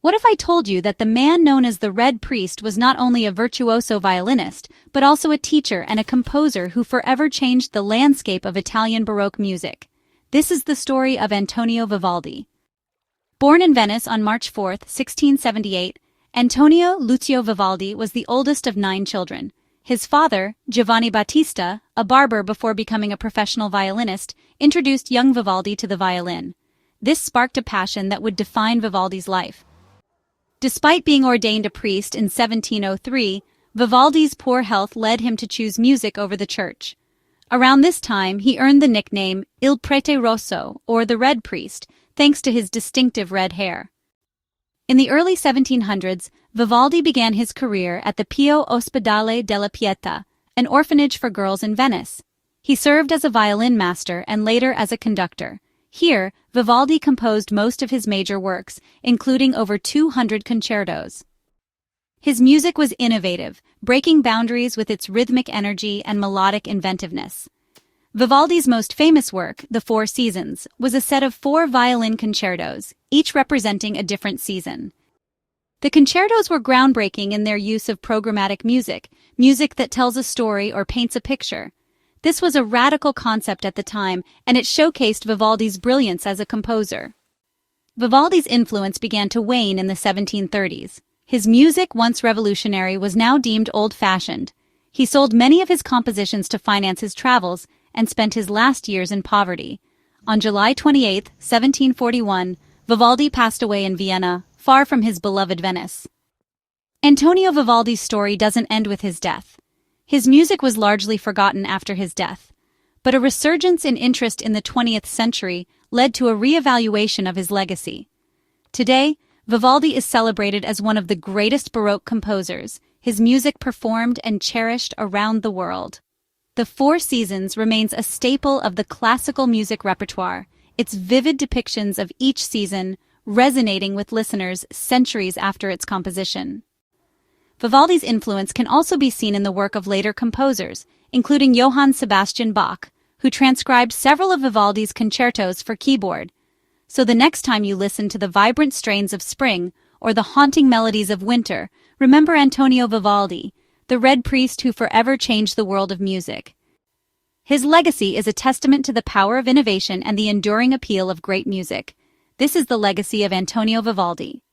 What if I told you that the man known as the Red Priest was not only a virtuoso violinist, but also a teacher and a composer who forever changed the landscape of Italian Baroque music? This is the story of Antonio Vivaldi. Born in Venice on March 4, 1678, Antonio Lucio Vivaldi was the oldest of 9 children. His father, Giovanni Battista, a barber before becoming a professional violinist, introduced young Vivaldi to the violin. This sparked a passion that would define Vivaldi's life. Despite being ordained a priest in 1703, Vivaldi's poor health led him to choose music over the church. Around this time, he earned the nickname Il Prete Rosso, or the Red Priest, thanks to his distinctive red hair. In the early 1700s, Vivaldi began his career at the Pio Ospedale della Pietà, an orphanage for girls in Venice. He served as a violin master and later as a conductor. Here, Vivaldi composed most of his major works, including over 200 concertos. His music was innovative, breaking boundaries with its rhythmic energy and melodic inventiveness. Vivaldi's most famous work, The 4 Seasons, was a set of 4 violin concertos, each representing a different season. The concertos were groundbreaking in their use of programmatic music, music that tells a story or paints a picture. This was a radical concept at the time, and it showcased Vivaldi's brilliance as a composer. Vivaldi's influence began to wane in the 1730s. His music, once revolutionary, was now deemed old-fashioned. He sold many of his compositions to finance his travels and spent his last years in poverty. On July 28, 1741, Vivaldi passed away in Vienna, far from his beloved Venice. Antonio Vivaldi's story doesn't end with his death. His music was largely forgotten after his death, but a resurgence in interest in the 20th century led to a re-evaluation of his legacy. Today, Vivaldi is celebrated as one of the greatest Baroque composers, his music performed and cherished around the world. The 4 Seasons remains a staple of the classical music repertoire, its vivid depictions of each season resonating with listeners centuries after its composition. Vivaldi's influence can also be seen in the work of later composers, including Johann Sebastian Bach, who transcribed several of Vivaldi's concertos for keyboard. So the next time you listen to the vibrant strains of spring or the haunting melodies of winter, remember Antonio Vivaldi, the Red Priest who forever changed the world of music. His legacy is a testament to the power of innovation and the enduring appeal of great music. This is the legacy of Antonio Vivaldi.